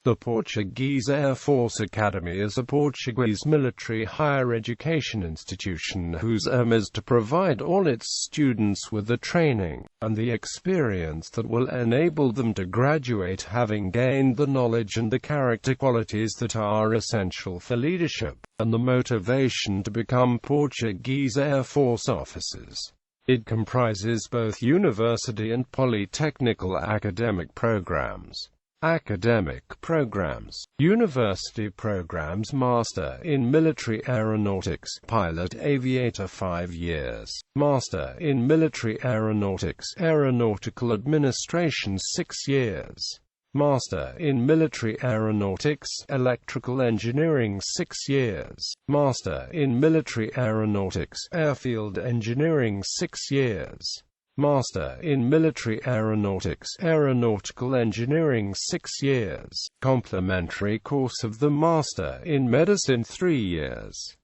The Portuguese Air Force Academy is a Portuguese military higher education institution whose aim is to provide all its students with the training and the experience that will enable them to graduate having gained the knowledge and the character qualities that are essential for leadership, and the motivation to become Portuguese Air Force officers. It comprises both university and polytechnical academic programs. Academic programs. University programs: Master in Military Aeronautics, Pilot Aviator 5 years. Master in Military Aeronautics, Aeronautical Administration 6 years. Master in Military Aeronautics, Electrical Engineering 6 years. Master in Military Aeronautics, Airfield Engineering 6 years. Master in Military Aeronautics, Aeronautical Engineering 6 years. Complementary course of the Master in Medicine 3 years.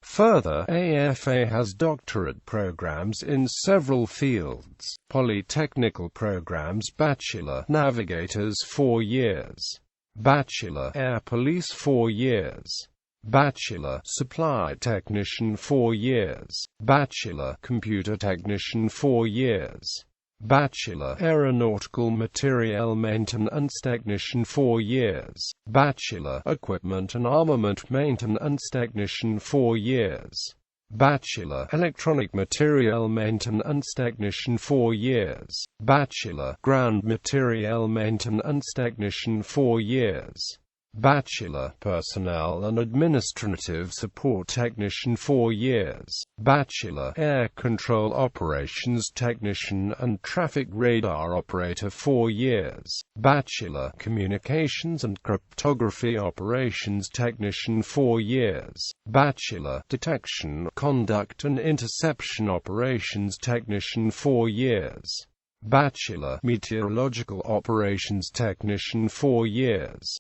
Further, AFA has doctorate programs in several fields. Polytechnical programs: Bachelor Navigators 4 years. Bachelor Air Police 4 years. Bachelor Supply Technician 4 years. Bachelor Computer Technician 4 years. Bachelor Aeronautical Materiel Maintenance Technician 4 years. Bachelor Equipment and Armament Maintenance Technician 4 years. Bachelor Electronic Materiel Maintenance Technician 4 years. Bachelor Ground Materiel Maintenance Technician 4 years. Bachelor Personnel and Administrative Support Technician 4 years. Bachelor Air Control Operations Technician and Traffic Radar Operator 4 years. Bachelor Communications and Cryptography Operations Technician 4 years. Bachelor Detection, Conduct and Interception Operations Technician 4 years. Bachelor Meteorological Operations Technician 4 years.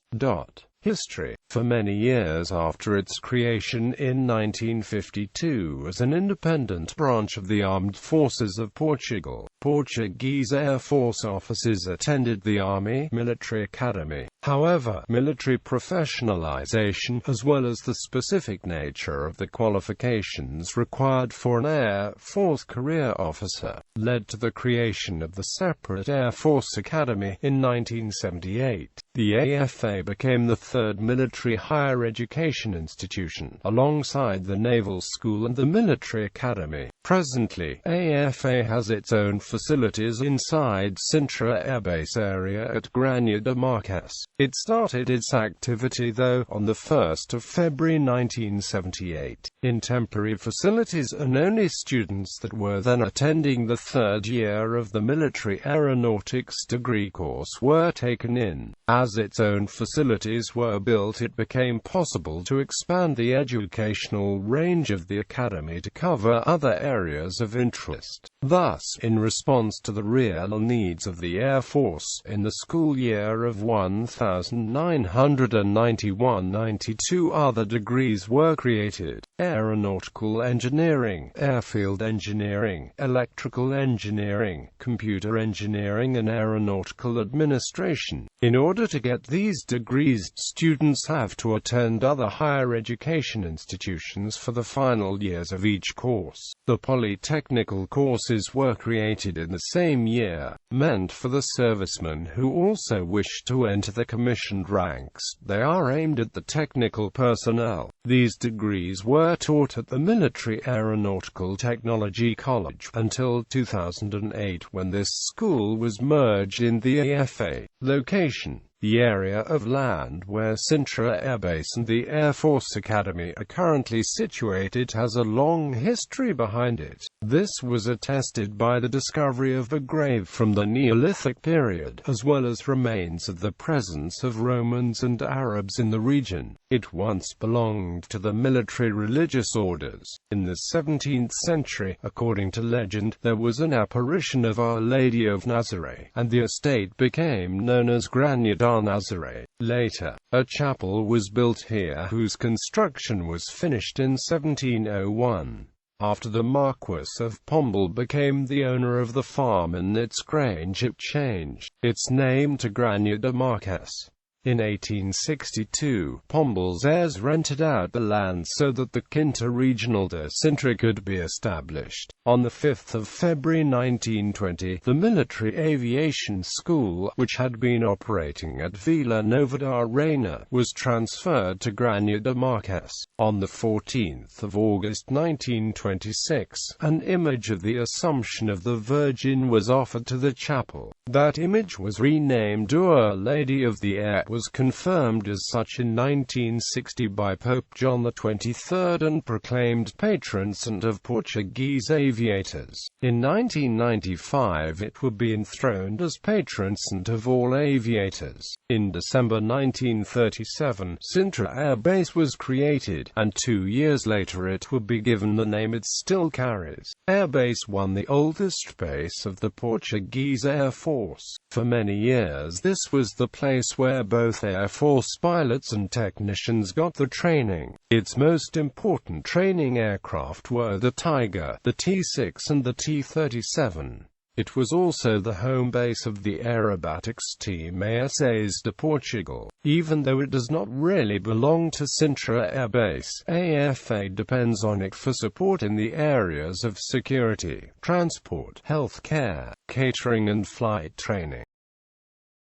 History. For many years after its creation in 1952 as an independent branch of the Armed Forces of Portugal, Portuguese Air Force officers attended the Army Military Academy. However, military professionalization, as well as the specific nature of the qualifications required for an Air Force career officer, led to the creation of the separate Air Force Academy in 1978. The AFA became the third military higher education institution, alongside the Naval School and the Military Academy. Presently, AFA has its own facilities inside Sintra Air Base area at Granada Marques. It started its activity, though, on the 1st of February 1978, in temporary facilities, and only students that were then attending the third year of the Military Aeronautics degree course were taken in. As its own facilities were built, it became possible to expand the educational range of the academy to cover other areas of interest. Thus, in response to the real needs of the Air Force, in the school year of 1991-92 other degrees were created: Aeronautical Engineering, Airfield Engineering, Electrical Engineering, Computer Engineering and Aeronautical Administration. In order to get these degrees, students have to attend other higher education institutions for the final years of each course. The polytechnical courses were created in the same year, meant for the servicemen who also wish to enter the commissioned ranks. They are aimed at the technical personnel. These degrees were taught at the Military Aeronautical Technology College until 2008, when this school was merged in the AFA. Location: the area of land where Sintra Air Base and the Air Force Academy are currently situated has a long history behind it. This was attested by the discovery of a grave from the Neolithic period, as well as remains of the presence of Romans and Arabs in the region. It once belonged to the military religious orders. In the 17th century, according to legend, there was an apparition of Our Lady of Nazareth, and the estate became known as Granada Nazareth. Later, a chapel was built here whose construction was finished in 1701. After the Marquess of Pombal became the owner of the farm and its grange, it changed its name to Granada Marques. In 1862, Pombal's heirs rented out the land so that the Inter-Regional de Sintra could be established. On 5 February 1920, the Military Aviation School, which had been operating at Vila Nova da Reina, was transferred to Granja de Marques. On 14 August 1926, an image of the Assumption of the Virgin was offered to the chapel. That image was renamed Our Lady of the Air, was confirmed as such in 1960 by Pope John XXIII and proclaimed patron saint of Portuguese aviators. In 1995 it would be enthroned as patron saint of all aviators. In December 1937, Sintra Air Base was created, and 2 years later it would be given the name it still carries. Air Base 1, the oldest base of the Portuguese Air Force. For many years this was the place where both Air Force pilots and technicians got the training. Its most important training aircraft were the Tiger, the T-6 and the T-37. It was also the home base of the aerobatics team ASAs de Portugal. Even though it does not really belong to Sintra Air Base, AFA depends on it for support in the areas of security, transport, health care, catering and flight training.